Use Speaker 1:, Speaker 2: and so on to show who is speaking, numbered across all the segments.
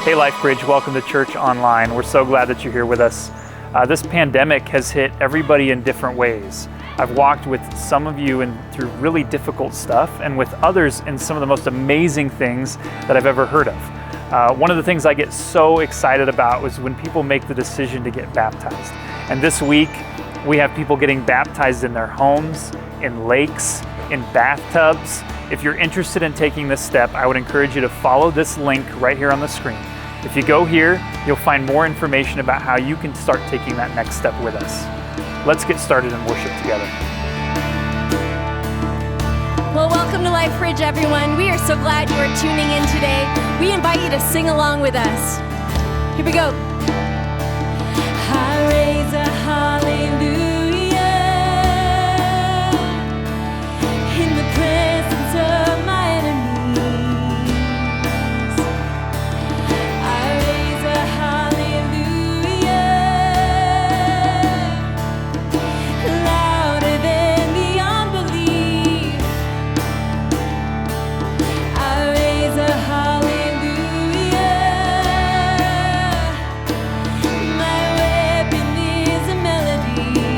Speaker 1: Hey Lifebridge, welcome to Church Online. We're so glad that you're here with us. This pandemic has hit everybody in different ways. I've walked with some of you through really difficult stuff, and with others in some of the most amazing things that I've ever heard of. One of the things I get so excited about was when people make the decision to get baptized. And this week, we have people getting baptized in their homes, in lakes, in bathtubs. If you're interested in taking this step, I would encourage you to follow this link right here on the screen. If you go here, you'll find more information about how you can start taking that next step with us. Let's get started and worship together.
Speaker 2: Well, welcome to Lifebridge, everyone. We are so glad you are tuning in today. We invite you to sing along with us. Here we go. I raise a hallelujah in the presence of my enemies. I raise a hallelujah louder than the unbelief. I raise a hallelujah. My weapon is a melody.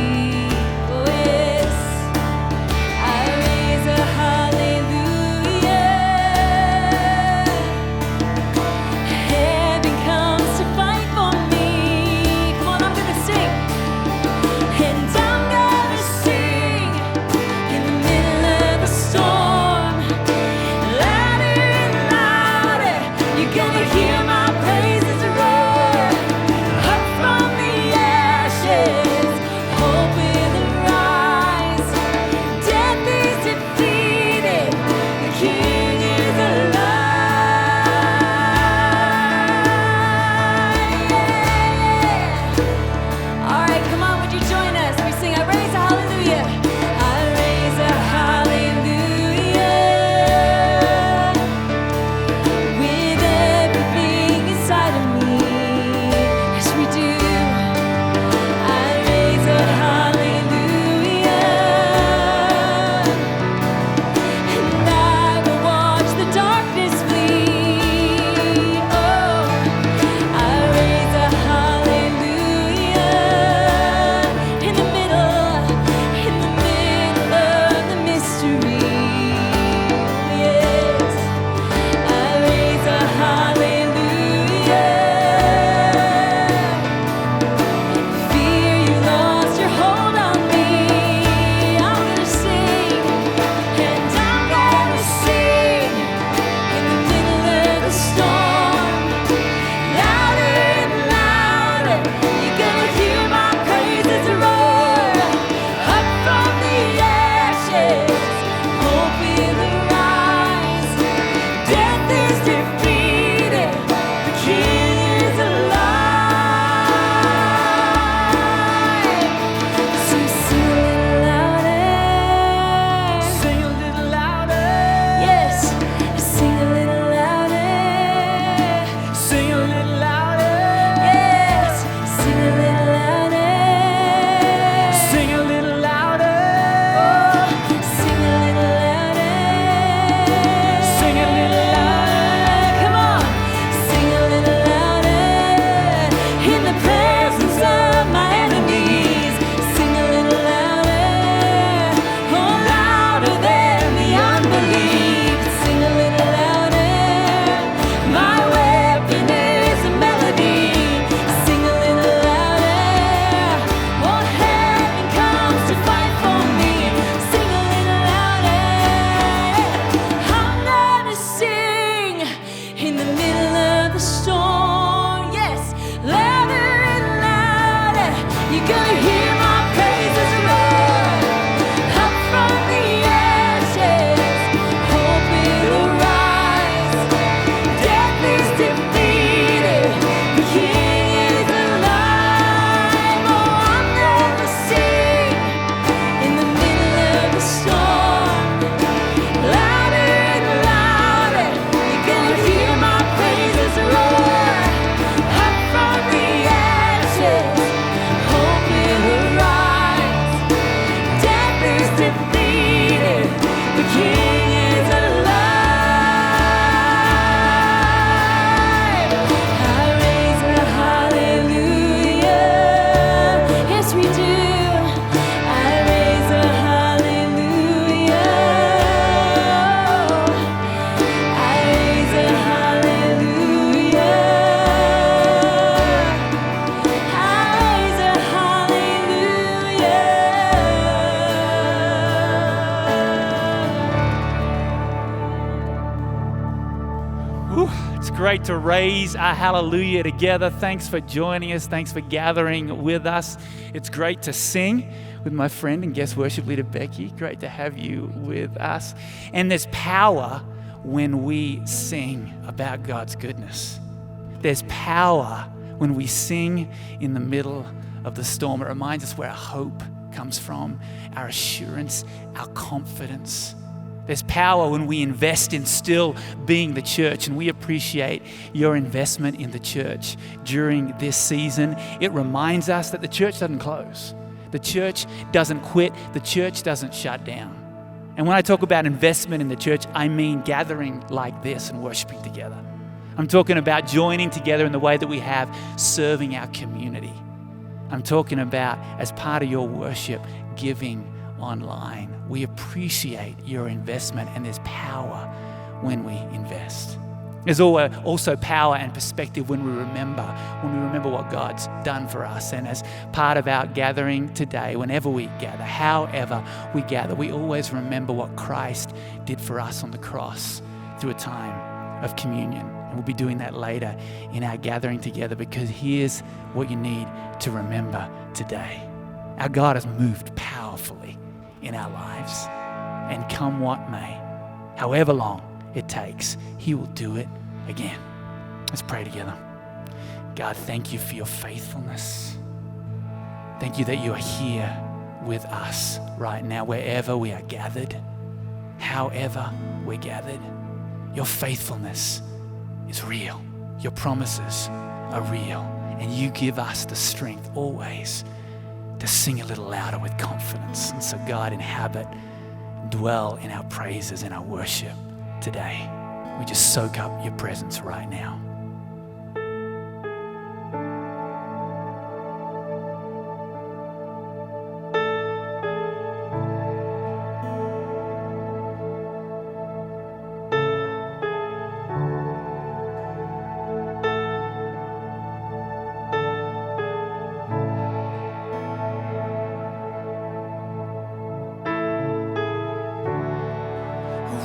Speaker 2: King is alive. I raise a hallelujah. Yes, we do. I raise a hallelujah. I raise a hallelujah. I raise a hallelujah.
Speaker 3: Whew, it's great to raise a hallelujah together. Thanks for joining us. Thanks for gathering with us. It's great to sing with my friend and guest worship leader, Becky. Great to have you with us. And there's power when we sing about God's goodness. There's power when we sing in the middle of the storm. It reminds us where our hope comes from, our assurance, our confidence. There's power when we invest in still being the church, and we appreciate your investment in the church during this season. It reminds us that the church doesn't close. The church doesn't quit. The church doesn't shut down. And when I talk about investment in the church, I mean gathering like this and worshiping together. I'm talking about joining together in the way that we have, serving our community. I'm talking about, as part of your worship, giving online. We appreciate your investment, and there's power when we invest. There's also power and perspective when we remember what God's done for us. And as part of our gathering today, whenever we gather, however we gather, we always remember what Christ did for us on the cross through a time of communion. And we'll be doing that later in our gathering together, because here's what you need to remember today. Our God has moved powerfully in our lives, and come what may, however long it takes, he will do it again. Let's pray together. God, thank you for your faithfulness. Thank you that you are here with us right now, wherever we are gathered, however we're gathered. Your faithfulness is real. Your promises are real, and you give us the strength always to sing a little louder with confidence. And so God, inhabit, dwell in our praises and our worship today. We just soak up your presence right now.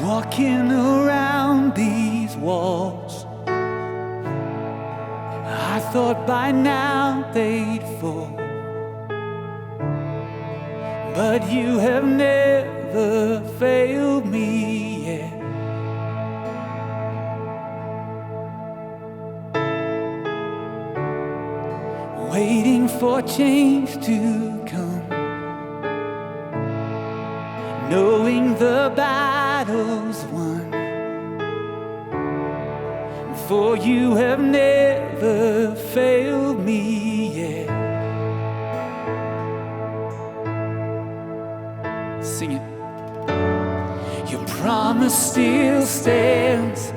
Speaker 3: Walking around these walls, I thought by now they'd fall, but you have never failed me yet. Waiting for change to come, knowing the battle's won, for you have never failed me yet. Sing it. Your promise still stands.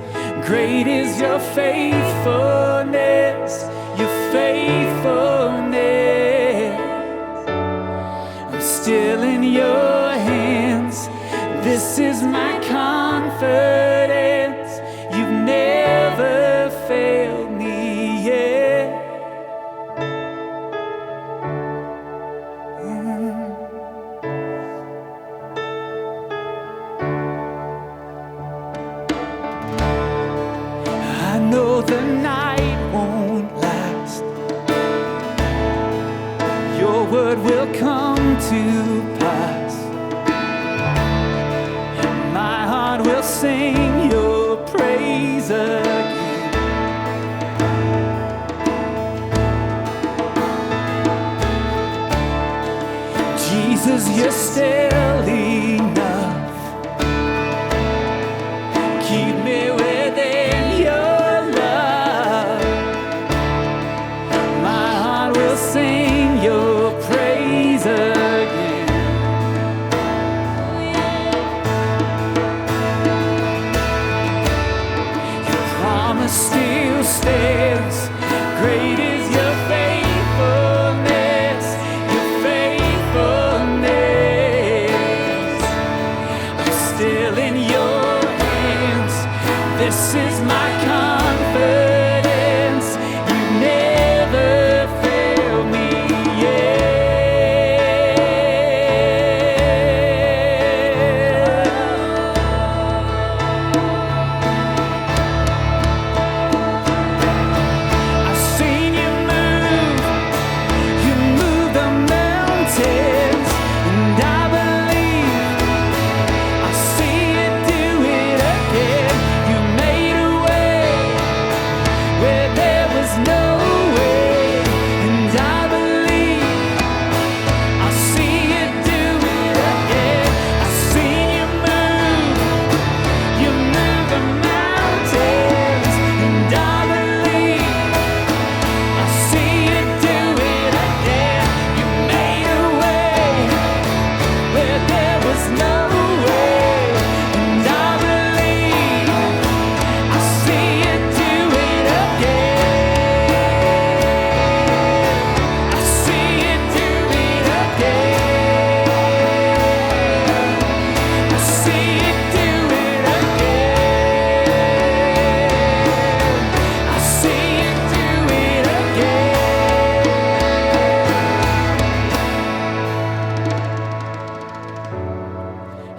Speaker 3: Great is your faithfulness, your faithfulness. I'm still in your hands. This is my confidence. You've never failed me yet. I know the night won't last. Your word will come to pass. My heart will sing your praise again. Jesus, you're still enough. Keep me within your love. My heart will sing your praise again. in your hands. This is my confidence. You never failed me yet. I've seen you move the mountains, and I believe I'll see you do it again. You made a way where there was no way, and I believe I'll see you do it again. I've seen you move the mountains, and I believe I'll see you do it again. You made a way where there was no way, and I believe I'll see you do it again. I'll see you do it again. I'll see you do it again. I'll see you do it again.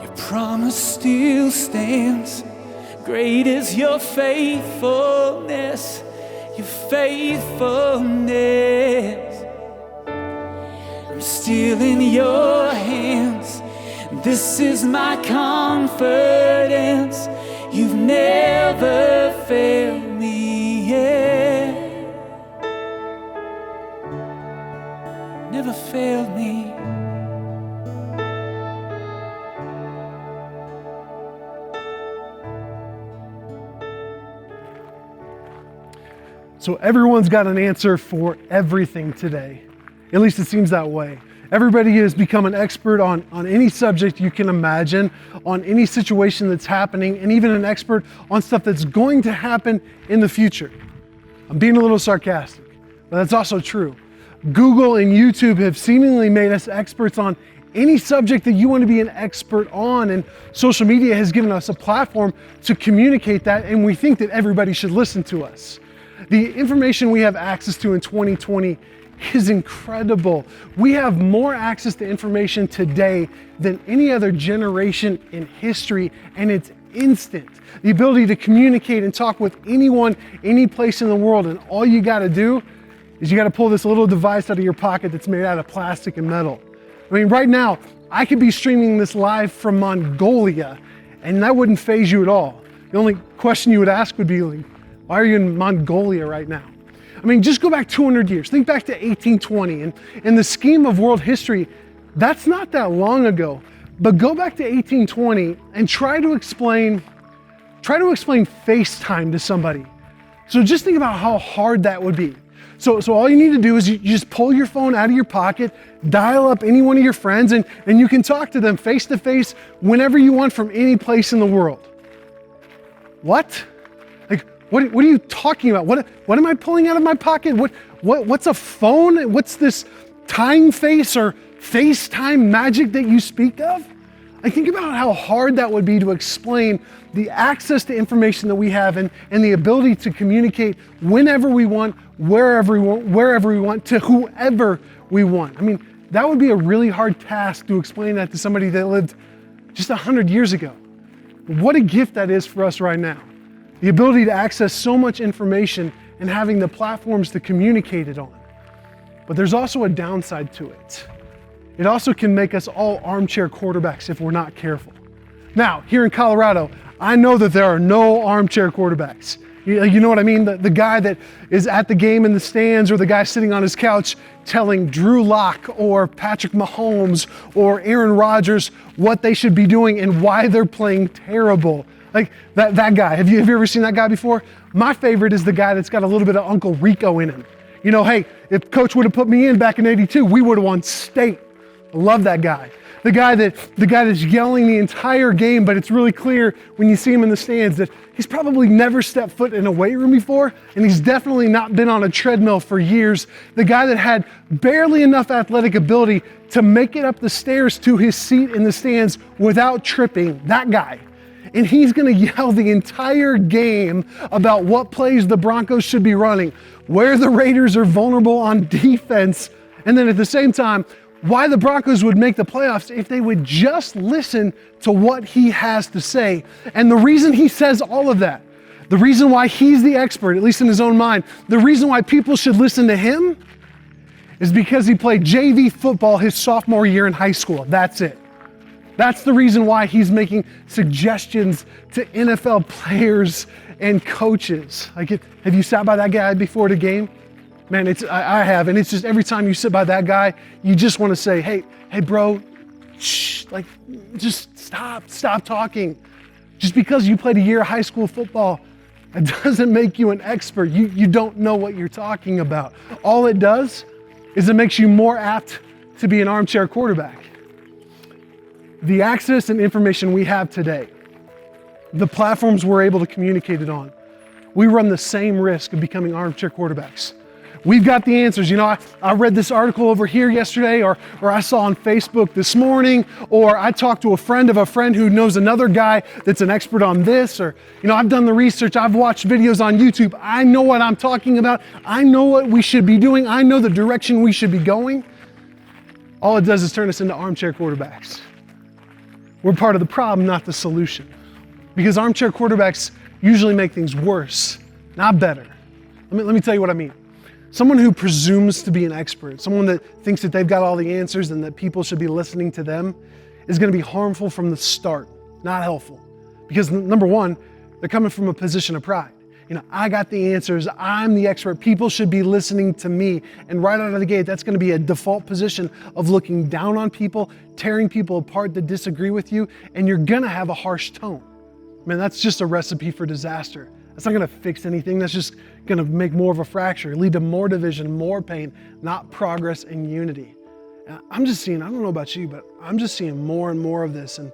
Speaker 3: Your promise still stands. Great is your faithfulness, your faithfulness. I'm still in your hands. This is my confidence. You've never failed me yet. Never failed me.
Speaker 4: So everyone's got an answer for everything today. At least it seems that way. Everybody has become an expert on any subject you can imagine, on any situation that's happening, and even an expert on stuff that's going to happen in the future. I'm being a little sarcastic, but that's also true. Google and YouTube have seemingly made us experts on any subject that you want to be an expert on, and social media has given us a platform to communicate that, and we think that everybody should listen to us. The information we have access to in 2020 is incredible. We have more access to information today than any other generation in history, and it's instant. The ability to communicate and talk with anyone, any place in the world, and all you gotta do is you gotta pull this little device out of your pocket that's made out of plastic and metal. I mean, right now, I could be streaming this live from Mongolia, and that wouldn't faze you at all. The only question you would ask would be, like, why are you in Mongolia right now? I mean, just go back 200 years. Think back to 1820. And in the scheme of world history, that's not that long ago. But go back to 1820 and try to explain FaceTime to somebody. So just think about how hard that would be. So all you need to do is you just pull your phone out of your pocket, dial up any one of your friends, and you can talk to them face to face whenever you want from any place in the world. What? Like, what are you talking about? What am I pulling out of my pocket? What's a phone? What's this time face or FaceTime magic that you speak of? I think about how hard that would be to explain the access to information that we have and the ability to communicate whenever we want, wherever we want, to whoever we want. I mean, that would be a really hard task to explain that to somebody that lived just 100 years ago. What a gift that is for us right now. The ability to access so much information and having the platforms to communicate it on. But there's also a downside to it. It also can make us all armchair quarterbacks if we're not careful. Now, here in Colorado, I know that there are no armchair quarterbacks. You know what I mean? The guy that is at the game in the stands, or the guy sitting on his couch telling Drew Lock or Patrick Mahomes or Aaron Rodgers what they should be doing and why they're playing terrible. Like that guy. Have you ever seen that guy before? My favorite is the guy that's got a little bit of Uncle Rico in him. You know, hey, if coach would have put me in back in '82, we would have won state. I love that guy. The guy that's yelling the entire game, but it's really clear when you see him in the stands that he's probably never stepped foot in a weight room before, and he's definitely not been on a treadmill for years. The guy that had barely enough athletic ability to make it up the stairs to his seat in the stands without tripping, that guy. And he's going to yell the entire game about what plays the Broncos should be running, where the Raiders are vulnerable on defense, and then at the same time, why the Broncos would make the playoffs if they would just listen to what he has to say. And the reason he says all of that, the reason why he's the expert, at least in his own mind, the reason why people should listen to him is because he played JV football his sophomore year in high school. That's it. That's the reason why he's making suggestions to NFL players and coaches. Like, have you sat by that guy before the game? Man, I have, and it's just every time you sit by that guy, you just want to say, hey bro, shh, like, just stop talking. Just because you played a year of high school football, it doesn't make you an expert. You don't know what you're talking about. All it does is it makes you more apt to be an armchair quarterback. The access and information we have today, the platforms we're able to communicate it on, we run the same risk of becoming armchair quarterbacks. We've got the answers. You know, I read this article over here yesterday, or I saw on Facebook this morning, or I talked to a friend of a friend who knows another guy that's an expert on this, or, you know, I've done the research, I've watched videos on YouTube. I know what I'm talking about. I know what we should be doing. I know the direction we should be going. All it does is turn us into armchair quarterbacks. We're part of the problem, not the solution. Because armchair quarterbacks usually make things worse, not better. Let me tell you what I mean. Someone who presumes to be an expert, someone that thinks that they've got all the answers and that people should be listening to them, is going to be harmful from the start, not helpful. Because number one, they're coming from a position of pride. You know, I got the answers, I'm the expert, people should be listening to me. And right out of the gate, that's going to be a default position of looking down on people, tearing people apart that disagree with you, and you're going to have a harsh tone. Man, that's just a recipe for disaster. That's not going to fix anything. That's just going to make more of a fracture, lead to more division, more pain, not progress and unity. And I'm just seeing, I don't know about you, but I'm just seeing more and more of this, and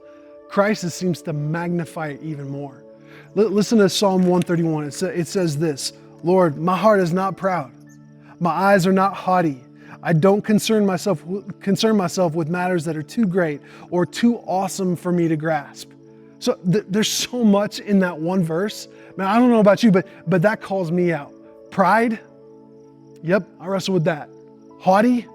Speaker 4: crisis seems to magnify it even more. Listen to Psalm 131. It says this, Lord, my heart is not proud. My eyes are not haughty. I don't concern myself with matters that are too great or too awesome for me to grasp. So there's so much in that one verse. Man, I don't know about you, but that calls me out. Pride, yep, I wrestle with that. Haughty,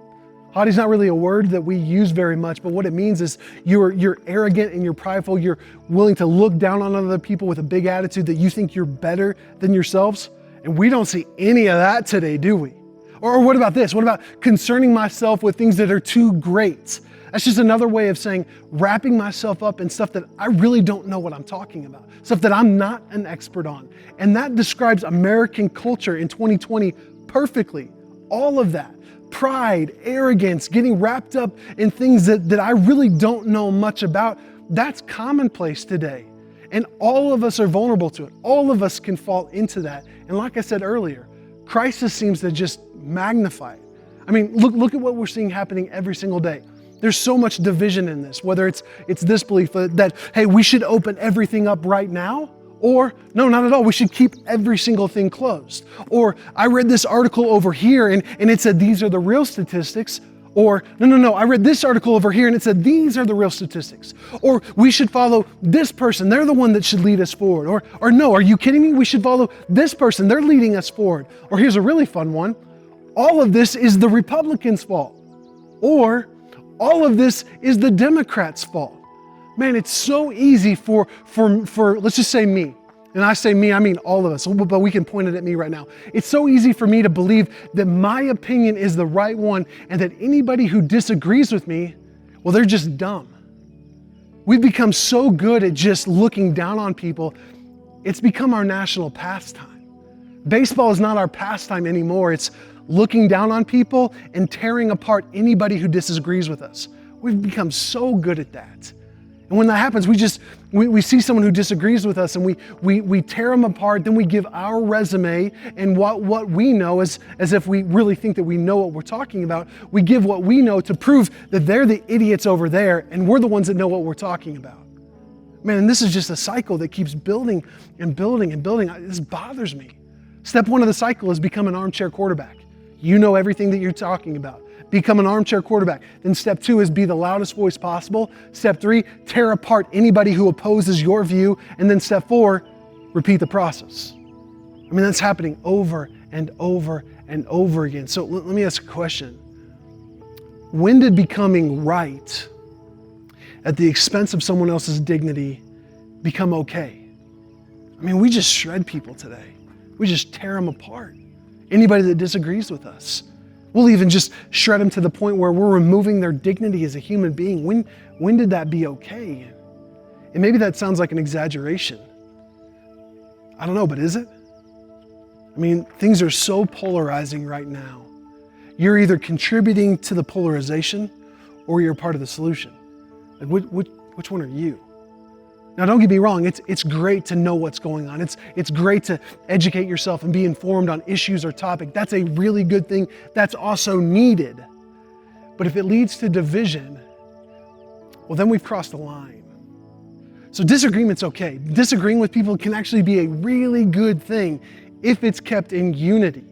Speaker 4: haughty's not really a word that we use very much, but what it means is you're arrogant and you're prideful. You're willing to look down on other people with a big attitude that you think you're better than yourselves. And we don't see any of that today, do we? Or what about this? What about concerning myself with things that are too great? That's just another way of saying wrapping myself up in stuff that I really don't know what I'm talking about, stuff that I'm not an expert on. And that describes American culture in 2020 perfectly. All of that. Pride, arrogance, getting wrapped up in things that I really don't know much about, that's commonplace today. And all of us are vulnerable to it. All of us can fall into that. And like I said earlier, crisis seems to just magnify it. I mean, look at what we're seeing happening every single day. There's so much division in this, whether it's this belief that, hey, we should open everything up right now, or no, not at all, we should keep every single thing closed. Or I read this article over here and it said these are the real statistics. Or no, I read this article over here and it said these are the real statistics. Or we should follow this person, they're the one that should lead us forward. Or no, are you kidding me? We should follow this person, they're leading us forward. Or here's a really fun one. All of this is the Republicans' fault. Or all of this is the Democrats' fault. Man, it's so easy for let's just say me. And I say me, I mean all of us, but we can point it at me right now. It's so easy for me to believe that my opinion is the right one and that anybody who disagrees with me, well, they're just dumb. We've become so good at just looking down on people, it's become our national pastime. Baseball is not our pastime anymore. It's looking down on people and tearing apart anybody who disagrees with us. We've become so good at that. And when that happens, we see someone who disagrees with us and we tear them apart, then we give our resume and what we know as if we really think that we know what we're talking about. We give what we know to prove that they're the idiots over there and we're the ones that know what we're talking about. Man, and this is just a cycle that keeps building and building and building. This bothers me. Step one of the cycle is become an armchair quarterback. You know everything that you're talking about. become an armchair quarterback. Then step 2 is be the loudest voice possible. Step 3, tear apart anybody who opposes your view. And then step 4, repeat the process. I mean, that's happening over and over and over again. So let me ask a question. When did becoming right at the expense of someone else's dignity become okay? I mean, we just shred people today. We just tear them apart. Anybody that disagrees with us, we'll even just shred them to the point where we're removing their dignity as a human being. When did that be okay? And maybe that sounds like an exaggeration. I don't know, but is it? I mean, things are so polarizing right now. You're either contributing to the polarization or you're part of the solution. Like, which one are you? Now, don't get me wrong, it's great to know what's going on. It's great to educate yourself and be informed on issues or topic. That's a really good thing. That's also needed. But if it leads to division, well, then we've crossed the line. So disagreement's okay. Disagreeing with people can actually be a really good thing if it's kept in unity.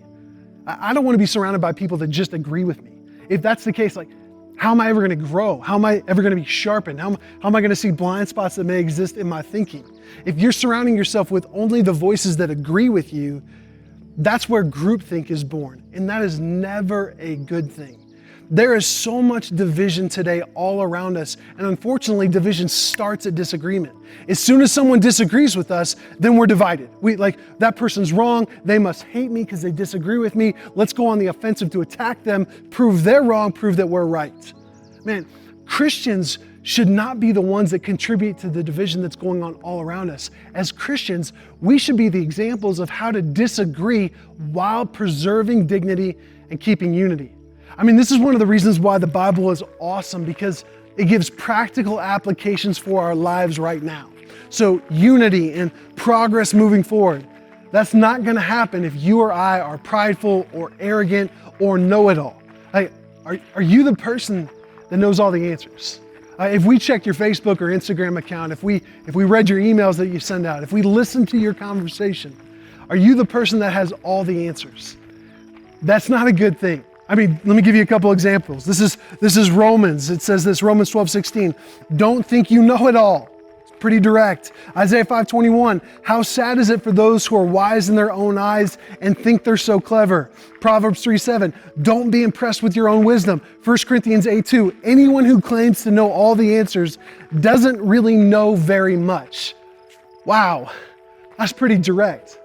Speaker 4: I don't want to be surrounded by people that just agree with me. If that's the case, like, how am I ever going to grow? How am I ever going to be sharpened? How am I going to see blind spots that may exist in my thinking? If you're surrounding yourself with only the voices that agree with you, that's where groupthink is born. And that is never a good thing. There is so much division today all around us. And unfortunately, division starts at disagreement. As soon as someone disagrees with us, then we're divided. That person's wrong. They must hate me because they disagree with me. Let's go on the offensive to attack them, prove they're wrong, prove that we're right. Man, Christians should not be the ones that contribute to the division that's going on all around us. As Christians, we should be the examples of how to disagree while preserving dignity and keeping unity. I mean, this is one of the reasons why the Bible is awesome, because it gives practical applications for our lives right now. So unity and progress moving forward, that's not going to happen if you or I are prideful or arrogant or know-it-all. Are you the person that knows all the answers? If we checked your Facebook or Instagram account, if we read your emails that you send out, if we listened to your conversation, are you the person that has all the answers? That's not a good thing. I mean, let me give you a couple examples. This is Romans. It says this, Romans 12:16. Don't think you know it all. It's pretty direct. Isaiah 5:21. How sad is it for those who are wise in their own eyes and think they're so clever. Proverbs 3:7. Don't be impressed with your own wisdom. 1 Corinthians 8:2. Anyone who claims to know all the answers doesn't really know very much. Wow, that's pretty direct.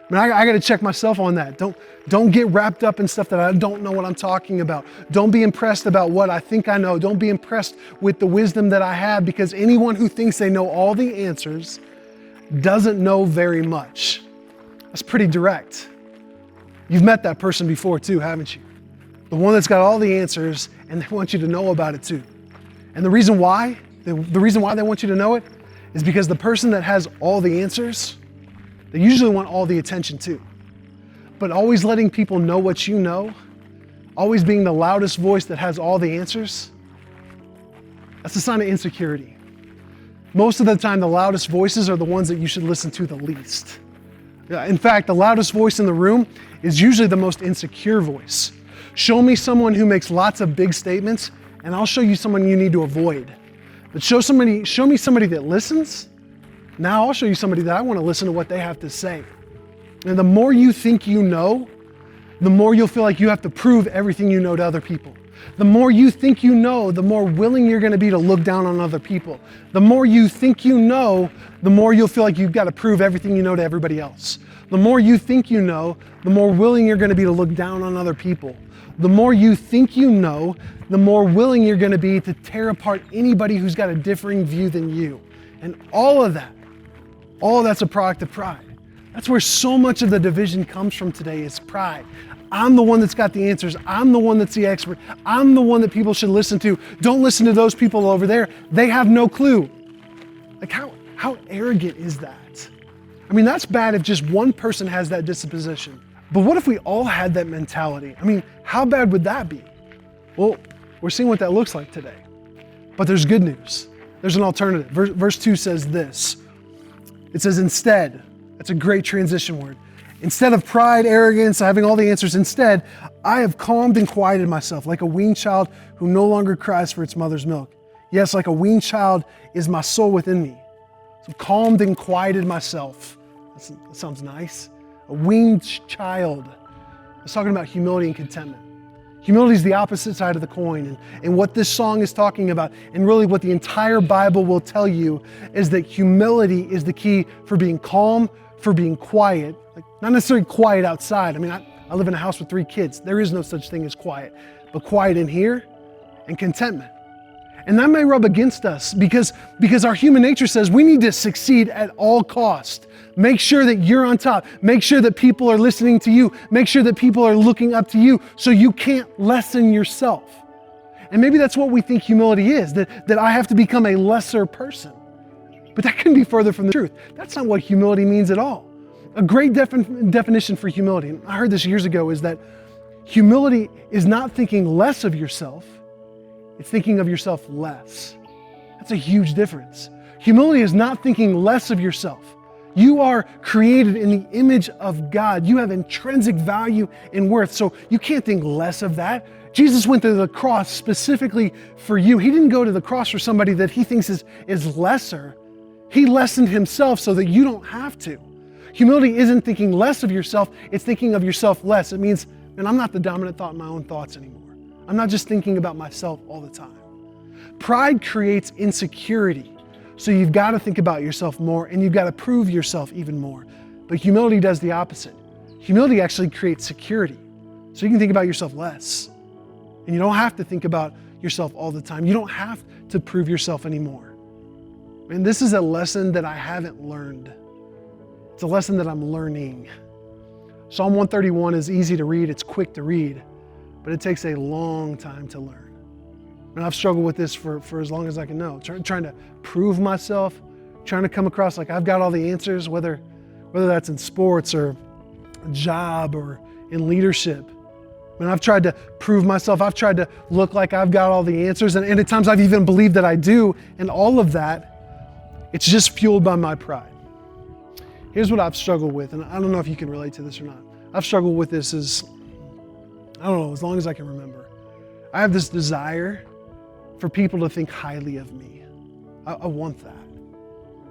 Speaker 4: I mean, I got to check myself on that. Don't get wrapped up in stuff that I don't know what I'm talking about. Don't be impressed about what I think I know. Don't be impressed with the wisdom that I have, because anyone who thinks they know all the answers doesn't know very much. That's pretty direct. You've met that person before too, haven't you? The one that's got all the answers and they want you to know about it too. And the reason why they want you to know it is because the person that has all the answers, they usually want all the attention too. But always letting people know what you know, always being the loudest voice that has all the answers, that's a sign of insecurity. Most of the time, the loudest voices are the ones that you should listen to the least. In fact, the loudest voice in the room is usually the most insecure voice. Show me someone who makes lots of big statements, and I'll show you someone you need to avoid. But show me somebody that listens. Now I'll show you somebody that I want to listen to what they have to say. And the more you think you know, the more you'll feel like you have to prove everything you know to other people. The more you think you know, the more willing you're going to be to look down on other people. The more you think you know, the more you'll feel like you've got to prove everything you know to everybody else. The more you think you know, the more willing you're going to be to look down on other people. The more you think you know, the more willing you're going to be to tear apart anybody who's got a differing view than you. And all of that's a product of pride. That's where so much of the division comes from today, is pride. I'm the one that's got the answers. I'm the one that's the expert. I'm the one that people should listen to. Don't listen to those people over there. They have no clue. Like, how arrogant is that? I mean, that's bad if just one person has that disposition. But what if we all had that mentality? I mean, how bad would that be? Well, we're seeing what that looks like today. But there's good news. There's an alternative. Verse 2 says this. It says, instead, that's a great transition word. Instead of pride, arrogance, having all the answers, instead, I have calmed and quieted myself like a weaned child who no longer cries for its mother's milk. Yes, like a weaned child is my soul within me. So calmed and quieted myself. That sounds nice. A weaned child. I was talking about humility and contentment. Humility is the opposite side of the coin. And what this song is talking about, and really what the entire Bible will tell you, is that humility is the key for being calm, for being quiet. Like, not necessarily quiet outside. I mean, I live in a house with 3 kids. There is no such thing as quiet. But quiet in here and contentment. And that may rub against us because our human nature says we need to succeed at all costs. Make sure that you're on top. Make sure that people are listening to you. Make sure that people are looking up to you so you can't lessen yourself. And maybe that's what we think humility is, that I have to become a lesser person. But that couldn't be further from the truth. That's not what humility means at all. A great definition for humility, and I heard this years ago, is that humility is not thinking less of yourself, it's thinking of yourself less. That's a huge difference. Humility is not thinking less of yourself. You are created in the image of God. You have intrinsic value and worth, so you can't think less of that. Jesus went to the cross specifically for you. He didn't go to the cross for somebody that he thinks is lesser. He lessened himself so that you don't have to. Humility isn't thinking less of yourself, it's thinking of yourself less. It means, man, I'm not the dominant thought in my own thoughts anymore. I'm not just thinking about myself all the time. Pride creates insecurity. So you've got to think about yourself more and you've got to prove yourself even more. But humility does the opposite. Humility actually creates security. So you can think about yourself less. And you don't have to think about yourself all the time. You don't have to prove yourself anymore. And this is a lesson that I haven't learned. It's a lesson that I'm learning. Psalm 131 is easy to read, it's quick to read, but it takes a long time to learn. And I've struggled with this for as long as I can know, trying to prove myself, trying to come across like I've got all the answers, whether that's in sports or a job or in leadership. When I've tried to prove myself, I've tried to look like I've got all the answers, and at times I've even believed that I do, and all of that, it's just fueled by my pride. Here's what I've struggled with, and I don't know if you can relate to this or not. I've struggled with this as long as I can remember. I have this desire for people to think highly of me. I want that.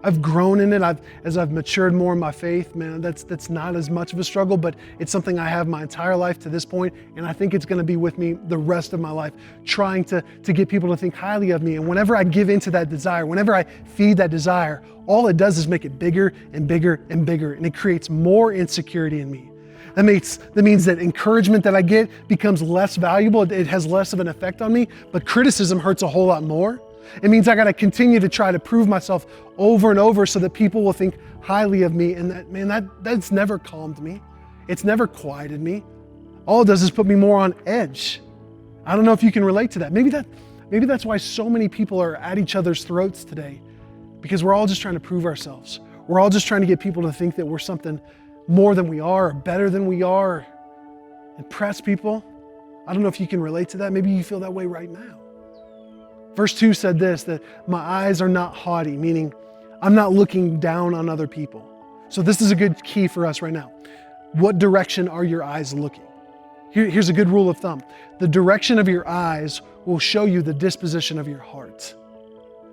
Speaker 4: I've grown in it. As I've matured more in my faith, man, that's not as much of a struggle, but it's something I have my entire life to this point, and I think it's gonna be with me the rest of my life, trying to get people to think highly of me. And whenever I give into that desire, whenever I feed that desire, all it does is make it bigger and bigger and bigger, and it creates more insecurity in me. That means that encouragement that I get becomes less valuable. It has less of an effect on me, but criticism hurts a whole lot more. It means I gotta continue to try to prove myself over and over so that people will think highly of me. And that's never calmed me. It's never quieted me. All it does is put me more on edge. I don't know if you can relate to that. Maybe that's why so many people are at each other's throats today, because we're all just trying to prove ourselves. We're all just trying to get people to think that we're something more than we are, or better than we are, impress people. I don't know if you can relate to that. Maybe you feel that way right now. Verse 2 said this, that my eyes are not haughty, meaning I'm not looking down on other people. So this is a good key for us right now. What direction are your eyes looking? Here's a good rule of thumb. The direction of your eyes will show you the disposition of your heart.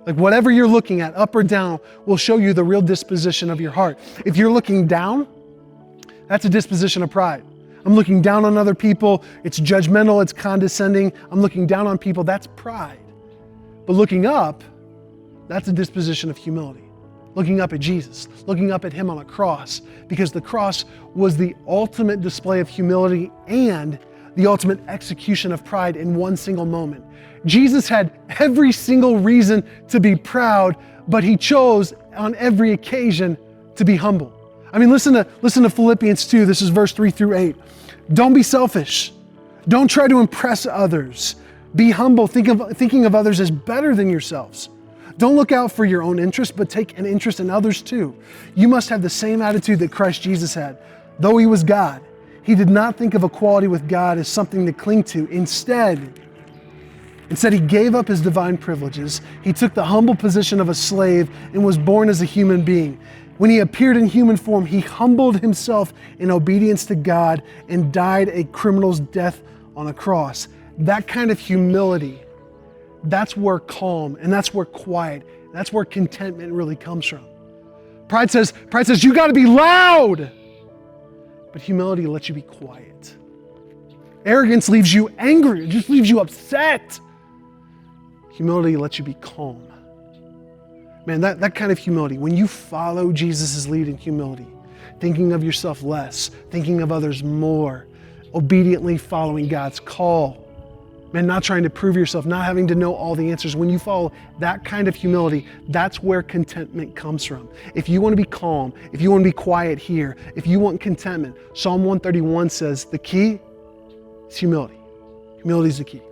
Speaker 4: Like whatever you're looking at, up or down, will show you the real disposition of your heart. If you're looking down, that's a disposition of pride. I'm looking down on other people. It's judgmental, it's condescending. I'm looking down on people, that's pride. But looking up, that's a disposition of humility. Looking up at Jesus, looking up at him on a cross, because the cross was the ultimate display of humility and the ultimate execution of pride in one single moment. Jesus had every single reason to be proud, but he chose on every occasion to be humble. I mean, listen to Philippians 2. This is verse 3-8. Don't be selfish. Don't try to impress others. Be humble, thinking of others as better than yourselves. Don't look out for your own interest, but take an interest in others too. You must have the same attitude that Christ Jesus had. Though he was God, he did not think of equality with God as something to cling to. Instead, he gave up his divine privileges. He took the humble position of a slave and was born as a human being. When he appeared in human form, he humbled himself in obedience to God and died a criminal's death on a cross. That kind of humility, that's where calm and that's where quiet, that's where contentment really comes from. Pride says, you got to be loud. But humility lets you be quiet. Arrogance leaves you angry. It just leaves you upset. Humility lets you be calm. Man, that kind of humility, when you follow Jesus' lead in humility, thinking of yourself less, thinking of others more, obediently following God's call, man, not trying to prove yourself, not having to know all the answers. When you follow that kind of humility, that's where contentment comes from. If you want to be calm, if you want to be quiet here, if you want contentment, Psalm 131 says the key is humility. Humility is the key.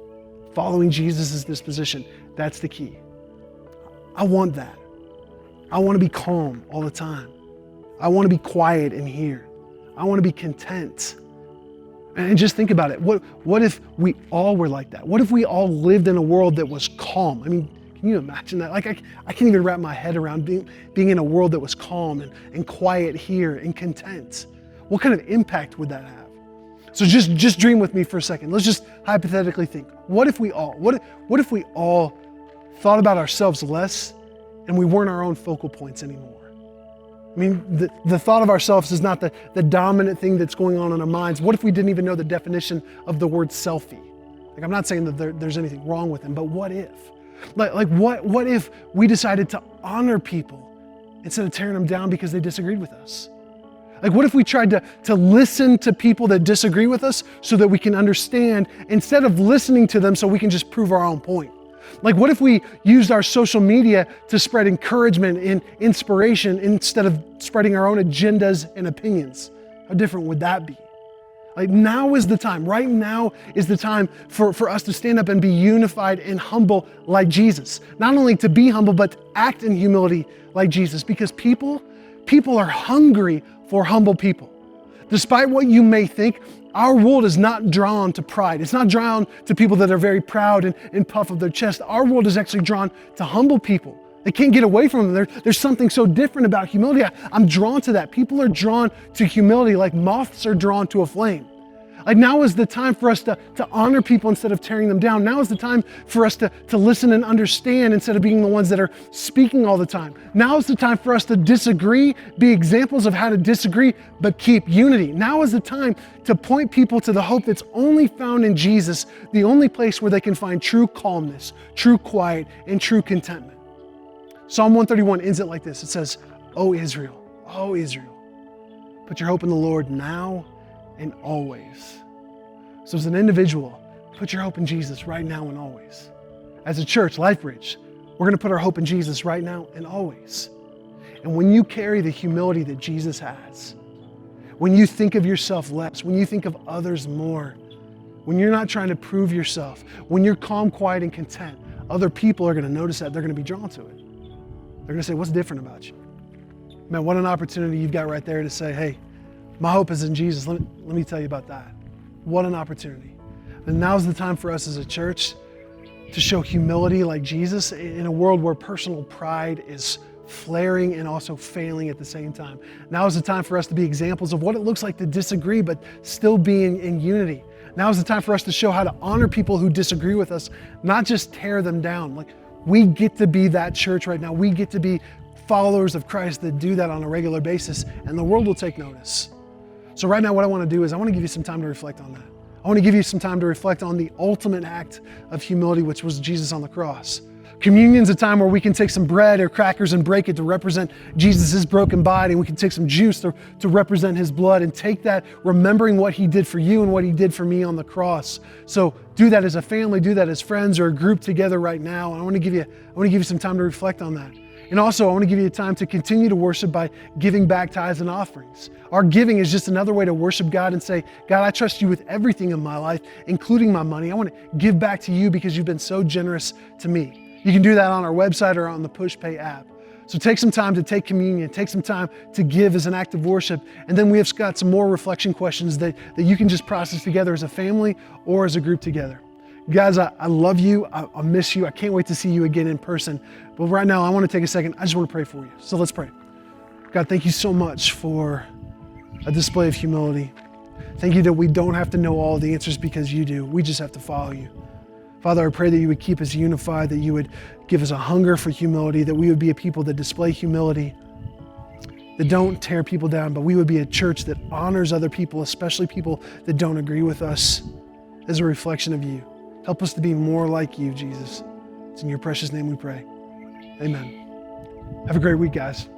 Speaker 4: Following Jesus' disposition, that's the key. I want that. I want to be calm all the time. I want to be quiet in here. I want to be content. And just think about it. What if we all were like that? What if we all lived in a world that was calm? I mean, can you imagine that? Like, I can't even wrap my head around being in a world that was calm and quiet here and content. What kind of impact would that have? So just dream with me for a second. Let's just hypothetically think. What if we all thought about ourselves less and we weren't our own focal points anymore? I mean, the thought of ourselves is not the dominant thing that's going on in our minds. What if we didn't even know the definition of the word selfie? Like, I'm not saying that there's anything wrong with them, but what if? What if we decided to honor people instead of tearing them down because they disagreed with us? Like, what if we tried to listen to people that disagree with us so that we can understand instead of listening to them so we can just prove our own point? Like, what if we used our social media to spread encouragement and inspiration instead of spreading our own agendas and opinions? How different would that be? Like, now is the time. Right now is the time for us to stand up and be unified and humble like Jesus. Not only to be humble, but to act in humility like Jesus. Because people are hungry for humble people. Despite what you may think, our world is not drawn to pride. It's not drawn to people that are very proud and puff of their chest. Our world is actually drawn to humble people. They can't get away from them. There's something so different about humility. I'm drawn to that. People are drawn to humility like moths are drawn to a flame. Like, now is the time for us to honor people instead of tearing them down. Now is the time for us to listen and understand instead of being the ones that are speaking all the time. Now is the time for us to disagree, be examples of how to disagree, but keep unity. Now is the time to point people to the hope that's only found in Jesus, the only place where they can find true calmness, true quiet, and true contentment. Psalm 131 ends it like this. It says, O Israel, put your hope in the Lord now and always. So as an individual, put your hope in Jesus right now and always. As a church, Lifebridge, we're going to put our hope in Jesus right now and always. And when you carry the humility that Jesus has, when you think of yourself less, when you think of others more, when you're not trying to prove yourself, when you're calm, quiet, and content, other people are going to notice that. They're going to be drawn to it. They're going to say, what's different about you? Man, what an opportunity you've got right there to say, hey, my hope is in Jesus. Let me tell you about that. What an opportunity. And now's the time for us as a church to show humility like Jesus in a world where personal pride is flaring and also failing at the same time. Now is the time for us to be examples of what it looks like to disagree but still being in unity. Now is the time for us to show how to honor people who disagree with us, not just tear them down. Like, we get to be that church right now. We get to be followers of Christ that do that on a regular basis, and the world will take notice. So right now what I want to do is I want to give you some time to reflect on that. I want to give you some time to reflect on the ultimate act of humility, which was Jesus on the cross. Communion's a time where we can take some bread or crackers and break it to represent Jesus' broken body. We can take some juice to represent his blood and take that, remembering what he did for you and what he did for me on the cross. So do that as a family, do that as friends or a group together right now. And I want to give you some time to reflect on that. And also, I want to give you time to continue to worship by giving back tithes and offerings. Our giving is just another way to worship God and say, God, I trust you with everything in my life, including my money. I want to give back to you because you've been so generous to me. You can do that on our website or on the PushPay app. So take some time to take communion, take some time to give as an act of worship. And then we have got some more reflection questions that you can just process together as a family or as a group together. Guys, I love you. I miss you. I can't wait to see you again in person. But right now, I want to take a second. I just want to pray for you. So let's pray. God, thank you so much for a display of humility. Thank you that we don't have to know all the answers because you do. We just have to follow you. Father, I pray that you would keep us unified, that you would give us a hunger for humility, that we would be a people that display humility, that don't tear people down, but we would be a church that honors other people, especially people that don't agree with us, as a reflection of you. Help us to be more like you, Jesus. It's in your precious name we pray. Amen. Have a great week, guys.